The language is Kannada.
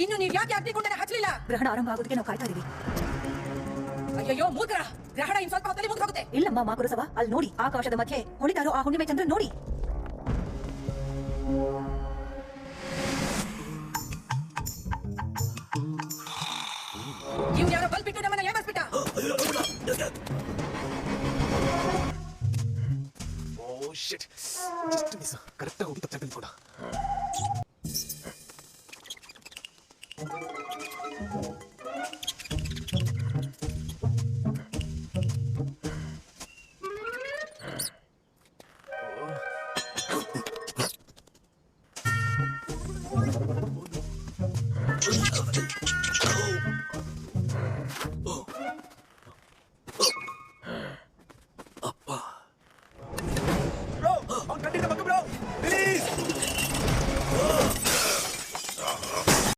ಇನ್ನು ನೀವ್ ಯಾಕೆ ಅಗ್ನಿಕುಂಡನ ಹಚ್ಚಲಿಲ್ಲ? ಗ್ರಹಣ ಆರಂಭ ಆಗೋದಕ್ಕೆ ನಾವು ಕಾಯ್ತಾ ಇದೀವಿ. ಅಯ್ಯಯ್ಯೋ ಮೂರ್ಖರ, ಗ್ರಹಣ ಇನ್ ಸ್ವಲ್ಪ ಹೊತ್ತಲ್ಲಿ ಮುಗಿದು ಹೋಗುತ್ತೆ. ಇಲ್ಲಮ್ಮ ಮಾಕುರಸವ, ಅಲ್ಲಿ ನೋಡಿ ಆಕಾಶದ ಮಧ್ಯೆ ಹೊಳಿತಾರೋ ಆ ಹುಣ್ಣಿಮೆ ಚಂದ್ರ ನೋಡಿ. ಇವ್ನು ಯಾರೋ ಬಲ್ಪ್ ಬಿಟ್ಟು ನಮ್ಮನ್ನ ಏಮಾರಿಸ್ಬಿಟ್ಟ. ಓ ಶಿಟ್, ಜಸ್ಟ್ ಮಿಸ್. ಕರೆಕ್ಟ್ ಆಗಿ ಹೋಗಿ ತಪ್ಪು ಕೂಡ.